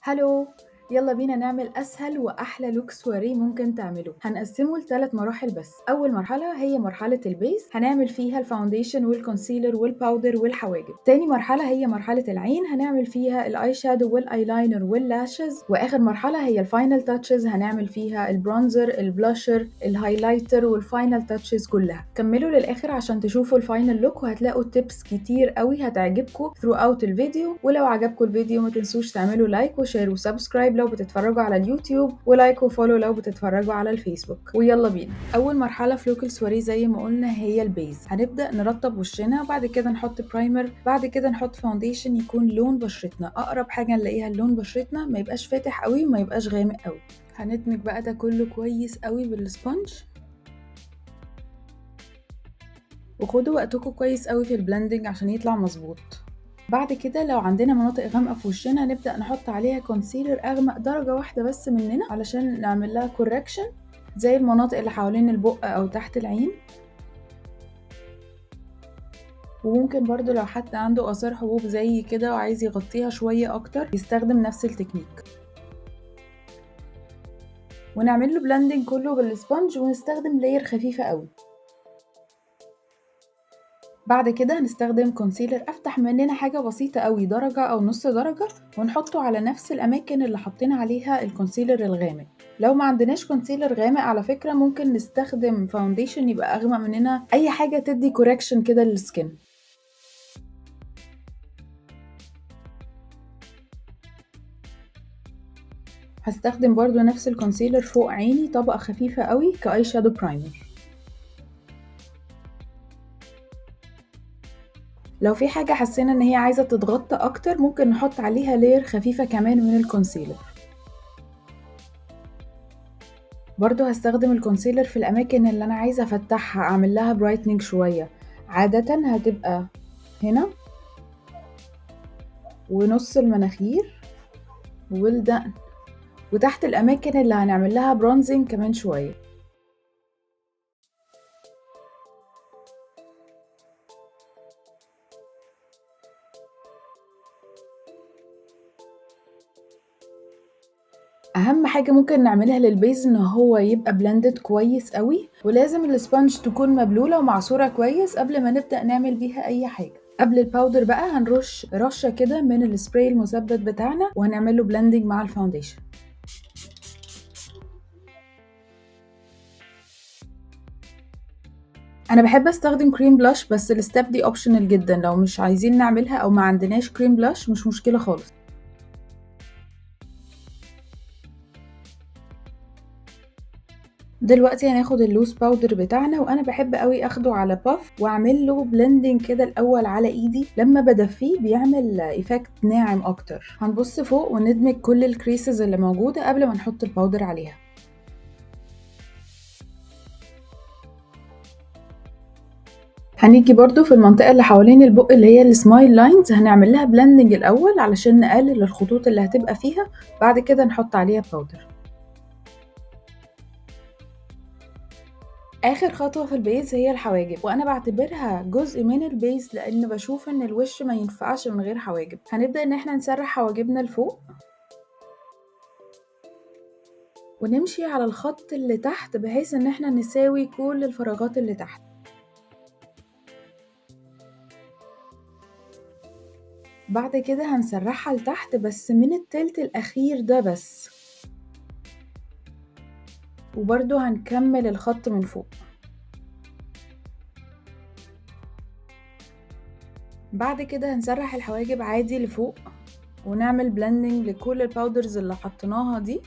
هالو، يلا بينا نعمل أسهل وأحلى لوك سواريه ممكن تعمله. هنقسمه لثلاث مراحل بس. أول مرحلة هي مرحلة البيز، هنعمل فيها الفاونديشن والكونسيلر والباودر والحواجب. تاني مرحلة هي مرحلة العين، هنعمل فيها الاي شادو والايلاينر واللاشز. وآخر مرحلة هي الفاينل تاتشز، هنعمل فيها البرونزر البلاشر الهايلايتر والفاينل تاتشز كلها. كملوا للآخر عشان تشوفوا الفاينل لوك، وهتلاقوا تيبس كتير قوي هتعجبكم throughout الفيديو. ولو عجبكم الفيديو ما تنسوش تعملوا لايك وشير وسبسكرايب لو بتتفرجوا على اليوتيوب، ولايك وفولو لو بتتفرجوا على الفيسبوك. ويلا بينا. اول مرحله في لوك السواريه زي ما قلنا هي البيز. هنبدا نرطب وشنا، وبعد كده نحط برايمر، بعد كده نحط فاونديشن يكون لون بشرتنا، اقرب حاجه نلاقيها لون بشرتنا، ما يبقاش فاتح قوي وما يبقاش غامق قوي. هندمج بقى ده كله كويس قوي بالسبونج، وخدوا وقتكم كويس قوي في البلندنج عشان يطلع مظبوط. بعد كده لو عندنا مناطق غامقة في وشنا نبدأ نحط عليها كونسيلر أغمق درجة واحدة بس مننا علشان نعمل لها كوركشن، زي المناطق اللي حوالين البق أو تحت العين. وممكن برضو لو حد عنده آثار حبوب زي كده وعايز يغطيها شوية أكتر يستخدم نفس التكنيك. ونعمل له بلندنج كله بالسبونج، ونستخدم لاير خفيفة قوي. بعد كده هنستخدم كونسيلر افتح مننا حاجة بسيطة قوي، درجة او نص درجة، ونحطه على نفس الاماكن اللي حطينا عليها الكونسيلر الغامق. لو ما عندناش كونسيلر غامق على فكرة ممكن نستخدم فاونديشن يبقى اغمق مننا، اي حاجة تدي كوركشن كده للسكن. هستخدم برضو نفس الكونسيلر فوق عيني، طبقة خفيفة قوي كاي شادو برايمر. لو في حاجة حسينا ان هي عايزة تتغطى اكتر ممكن نحط عليها لاير خفيفة كمان من الكونسيلر. برضو هستخدم الكونسيلر في الأماكن اللي أنا عايزة أفتحها، أعمل لها برايتنينج شوية. عادة هتبقى هنا ونص المناخير والدقن، وتحت الأماكن اللي هنعمل لها برونزنج كمان شوية. أهم حاجة ممكن نعملها للبيز إن هو يبقى بلندد كويس قوي، ولازم السبونج تكون مبلولة ومعصورة كويس قبل ما نبدأ نعمل بيها أي حاجة. قبل الباودر بقى هنرش رشة كده من السبراي المثبت بتاعنا، وهنعمله بلندنج مع الفاونديشن. انا بحب استخدم كريم بلاش، بس الستep دي اوبشنال جدا، لو مش عايزين نعملها او ما عندناش كريم بلاش مش مشكلة خالص. دلوقتي هناخد اللوز باودر بتاعنا، وانا بحب قوي اخده على باف واعمل له بلندنج كده الاول على ايدي، لما بدفيه بيعمل ايفكت ناعم اكتر. هنبص فوق وندمج كل الكريسز اللي موجودة قبل ما نحط الباودر عليها. هنيجي برضو في المنطقة اللي حوالين البق اللي هي السمايل لاينز، هنعمل لها بلندنج الأول علشان نقلل الخطوط اللي هتبقى فيها، بعد كده نحط عليها باودر. آخر خطوة في البيز هي الحواجب، وأنا بعتبرها جزء من البيز لأن بشوف إن الوش ما ينفعش من غير حواجب. هنبدأ إن احنا نسرح حواجبنا لفوق، ونمشي على الخط اللي تحت بحيث إن احنا نساوي كل الفراغات اللي تحت. بعد كده هنسرحها لتحت بس من التلت الأخير ده بس، وبرضو هنكمل الخط من فوق. بعد كده هنسرح الحواجب عادي لفوق، ونعمل بلندنج لكل الباودرز اللي حطيناها دي،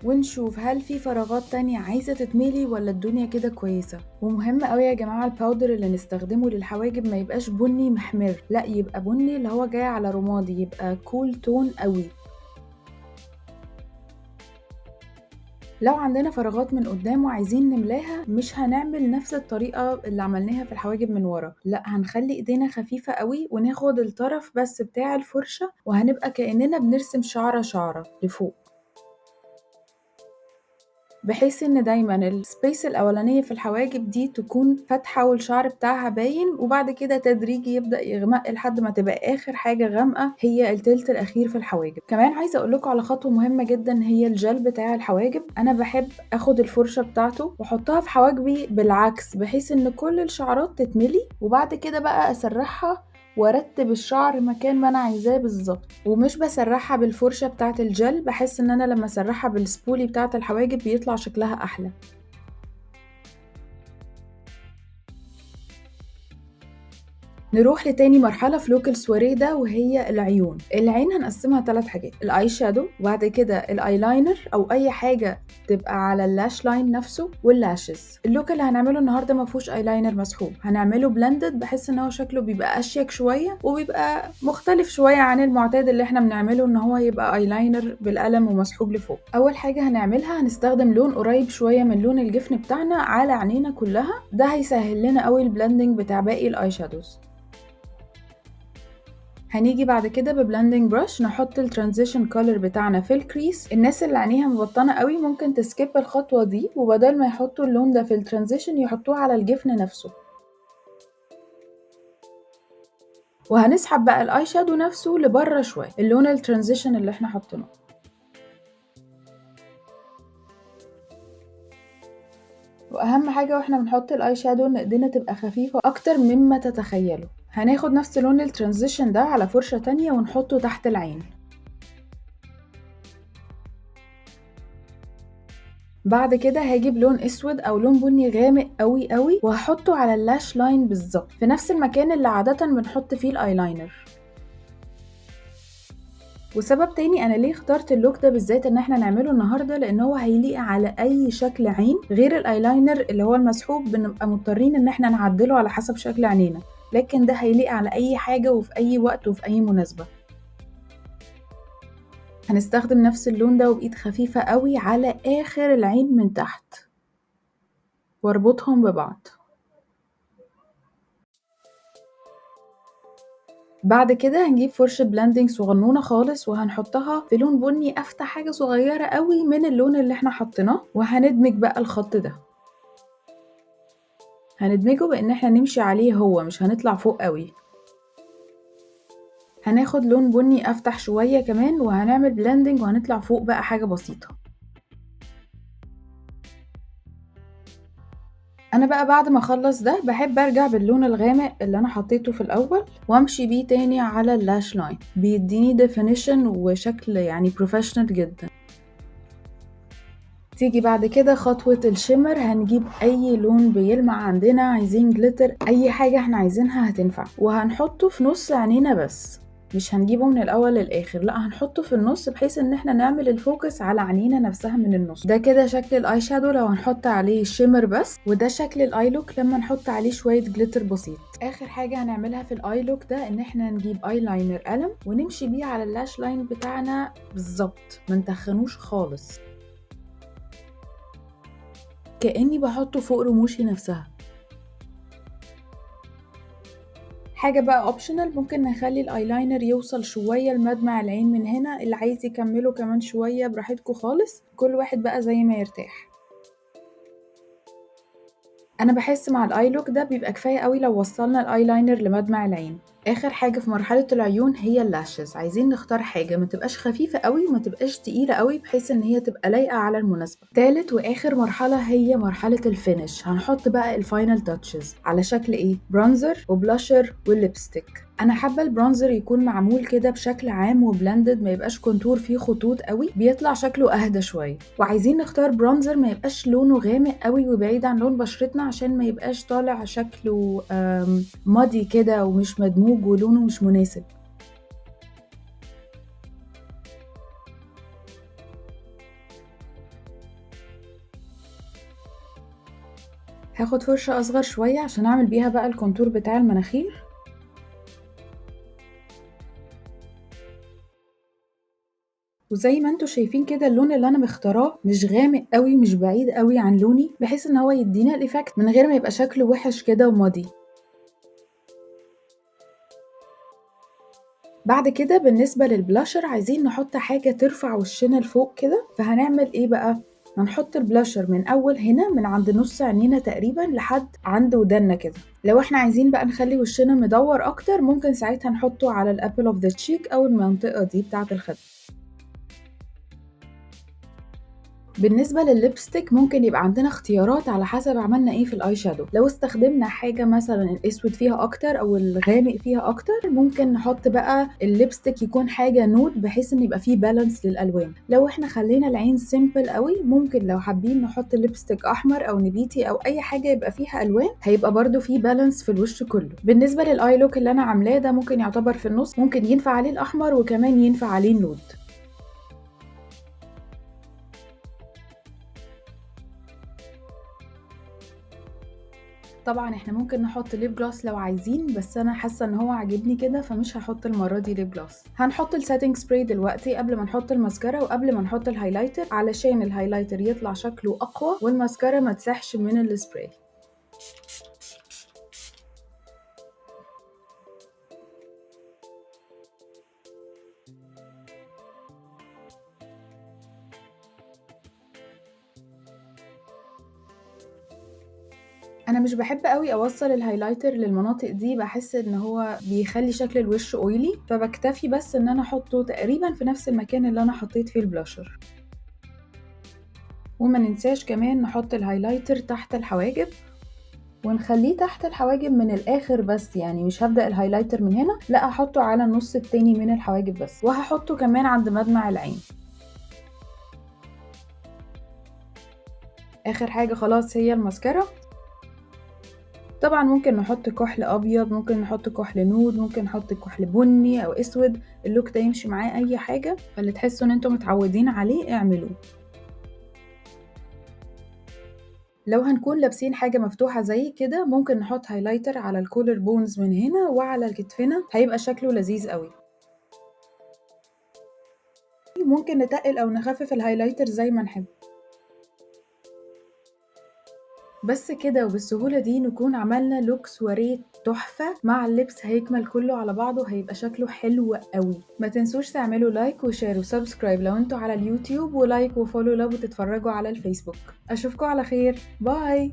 ونشوف هل في فراغات تانية عايزة تتملي ولا الدنيا كده كويسة. ومهم قوي يا جماعة الباودر اللي نستخدمه للحواجب ما يبقاش بني محمر، لا يبقى بني اللي هو جاي على رمادي، يبقى كول تون قوي. لو عندنا فراغات من قدام وعايزين نملاها مش هنعمل نفس الطريقة اللي عملناها في الحواجب من ورا، لا هنخلي ايدينا خفيفة قوي وناخد الطرف بس بتاع الفرشة، وهنبقى كأننا بنرسم شعرة شعرة لفوق. بحيث ان دايما السبيس الاولانيه في الحواجب دي تكون فاتحه والشعر بتاعها باين، وبعد كده تدريجي يبدا يغمق لحد ما تبقى اخر حاجه غامقه هي التلت الاخير في الحواجب. كمان عايزه اقول لكم على خطوه مهمه جدا، هي الجل بتاع الحواجب. انا بحب اخد الفرشه بتاعته واحطها في حواجبي بالعكس، بحيث ان كل الشعرات تتملي، وبعد كده بقى اسرحها وارتب الشعر مكان ما انا عايزاه بالظبط، ومش بسرحها بالفرشه بتاعه الجل. بحس ان انا لما اسرحها بالسبولي بتاعه الحواجب بيطلع شكلها احلى. نروح لتاني مرحلة في لوك السواريه ده، وهي العيون. العين هنقسمها 3 حاجات: الاي شادو، وبعد كده الايلاينر او اي حاجة تبقى على اللاش لاين نفسه، واللاشز. اللوك اللي هنعمله النهارده ما فيهوش ايلاينر مسحوب، هنعمله بلندد بحيث ان هو شكله بيبقى اشيك شوية وبيبقى مختلف شوية عن المعتاد اللي احنا بنعمله ان هو يبقى ايلاينر بالقلم ومسحوب لفوق. اول حاجة هنعملها هنستخدم لون قريب شوية من لون الجفن بتاعنا على عينينا كلها، ده هيسهل لنا قوي البلندنج بتاع باقي الاي شادوز. هنيجي بعد كده ببلندنج براش نحط الترانزيشن كولر بتاعنا في الكريس. الناس اللي عينيها مبطنه قوي ممكن تسكيب الخطوه دي، وبدل ما يحطوا اللون ده في الترانزيشن يحطوه على الجفن نفسه. وهنسحب بقى الاي شادو نفسه لبره شويه، اللون الترانزيشن اللي احنا حاطينه. واهم حاجه واحنا بنحط الاي شادو ان ايدينا تبقى خفيفه اكتر مما تتخيلوا. هناخد نفس لون الترانزيشن ده على فرشه تانية ونحطه تحت العين. بعد كده هاجيب لون اسود او لون بني غامق قوي قوي وهحطه على اللاش لاين بالظبط في نفس المكان اللي عادة بنحط فيه الايلاينر. وسبب تاني انا ليه اخترت اللوك ده بالذات ان احنا نعمله النهارده، لان هو هيليق على اي شكل عين، غير الايلاينر اللي هو المسحوب بنبقى مضطرين ان احنا نعدله على حسب شكل عينينا، لكن ده هيليق على اي حاجة وفي اي وقت وفي اي مناسبة. هنستخدم نفس اللون ده وبإيد خفيفة قوي على اخر العين من تحت واربطهم ببعض. بعد كده هنجيب فرشة بلندنج صغنونة خالص وهنحطها في لون بني افتح حاجة صغيرة قوي من اللون اللي احنا حطيناه، وهندمج بقى الخط ده. هندمجه بان احنا نمشي عليه، هو مش هنطلع فوق قوي. هناخد لون بني افتح شوية كمان وهنعمل بلندنج وهنطلع فوق بقى حاجة بسيطة. انا بقى بعد ما اخلص ده بحب ارجع باللون الغامق اللي انا حطيته في الاول وامشي بيه تاني على اللاش لاين، بيديني ديفينيشن وشكل يعني بروفيشنال جدا. تيجي بعد كده خطوة الشimmer، هنجيب اي لون بيلمع عندنا، عايزين جليتر اي حاجة احنا عايزينها هتنفع، وهنحطه في نص عينينا بس، مش هنجيبه من الاول للاخر، لا هنحطه في النص بحيث ان احنا نعمل الفوكس على عينينا نفسها من النص. ده كده شكل الاي شادو لو هنحط عليه شيمر بس، وده شكل الاي لوك لما نحط عليه شوية جليتر بسيط. اخر حاجة هنعملها في الاي لوك ده ان احنا نجيب اي لاينر قلم ونمشي بيه على اللاش لاين بتاعنا بالظبط، منتخنوش خالص، كأني بحطه فوق رموشي نفسها. حاجة بقى اوبشنال، ممكن نخلي الايلاينر يوصل شوية لمدمع العين من هنا، اللي عايز يكمله كمان شوية براحتكم خالص، كل واحد بقى زي ما يرتاح. انا بحس مع الاي لوك ده بيبقى كفاية قوي لو وصلنا الايلاينر لمدمع العين. اخر حاجة في مرحلة العيون هي اللاشز. عايزين نختار حاجة ما تبقاش خفيفة قوي وما تبقاش تقيلة قوي بحيث ان هي تبقى لايقة على المناسبة. تالت واخر مرحلة هي مرحلة الفينش، هنحط بقى الفاينل تاتشز على شكل ايه، برونزر وبلاشر والليبستيك. انا حابة البرونزر يكون معمول كده بشكل عام وبلندد، ما يبقاش كونتور فيه خطوط قوي، بيطلع شكله اهدى شوية. وعايزين نختار برونزر ما يبقاش لونه غامق قوي وبعيد عن لون بشرتنا عشان ما يبقاش طالع شكله مادي كده ومش مدموج ولونه مش مناسب. هاخد فرشة اصغر شوية عشان اعمل بيها بقى الكونتور بتاع المناخير. وزي ما انتوا شايفين كده اللون اللي انا مختاراه مش غامق قوي مش بعيد قوي عن لوني، بحيث ان هو يدينا الايفكت من غير ما يبقى شكله وحش كده وماضي. بعد كده بالنسبة للبلاشر عايزين نحط حاجة ترفع وشنا لفوق كده، فهنعمل ايه بقى، هنحط البلاشر من اول هنا من عند نص عينينا تقريبا لحد عند ودنا كده. لو احنا عايزين بقى نخلي وشنا مدور اكتر ممكن ساعتها نحطه على الابل اوف ذا تشيك او المنطقة دي بتاعة الخد. بالنسبة للليبستيك ممكن يبقى عندنا اختيارات على حسب عملنا ايه في الاي شادو. لو استخدمنا حاجة مثلا الاسود فيها اكتر او الغامق فيها اكتر ممكن نحط بقى الليبستيك يكون حاجة نود بحيث ان يبقى فيه بالانس للالوان. لو احنا خلينا العين سيمبل قوي ممكن لو حابين نحط ليبستيك احمر او نبيتي او اي حاجة يبقى فيها الوان هيبقى برضو فيه بالانس في الوش كله. بالنسبة للاي لوك اللي انا عاملاه ده ممكن يعتبر في النص، ممكن ينفع عليه الاحمر وكمان ينفع عليه النود. طبعا احنا ممكن نحط ليب جلوس لو عايزين، بس انا حاسه ان هو عاجبني كده فمش هحط المره دي ليب جلوس. هنحط السيتنج سبراي دلوقتي قبل ما نحط الماسكارا وقبل ما نحط الهايلايتر علشان الهايلايتر يطلع شكله اقوى والماسكارا ما تسحش من السبراي. انا مش بحب قوي اوصل الهايلايتر للمناطق دي، بحس ان هو بيخلي شكل الوش اويلي، فبكتفي بس ان انا احطه تقريبا في نفس المكان اللي انا حطيت فيه البلاشر. وما ننساش كمان نحط الهايلايتر تحت الحواجب ونخليه تحت الحواجب من الاخر بس، يعني مش هبدأ الهايلايتر من هنا، لا احطه على النص التاني من الحواجب بس، وهحطه كمان عند مدمع العين. اخر حاجة خلاص هي الماسكارا. طبعا ممكن نحط كحل ابيض، ممكن نحط كحل نود، ممكن نحط كحل بني او اسود، اللوك ده يمشي معاه اي حاجة، فاللي تحسوا ان انتم متعودين عليه اعملوه. لو هنكون لابسين حاجة مفتوحة زي كده ممكن نحط هايلايتر على الكولر بونز من هنا وعلى كتفنا، هيبقى شكله لذيذ قوي. ممكن نتقل او نخفف الهايلايتر زي ما نحب. بس كده وبالسهولة دي نكون عملنا لوك سواريه تحفة مع اللبس، هيكمل كله على بعضه هيبقى شكله حلو قوي. ما تنسوش تعملوا لايك وشير وسبسكرايب لو انتوا على اليوتيوب، ولايك وفولو لو بتتفرجوا على الفيسبوك. اشوفكم على خير، باي.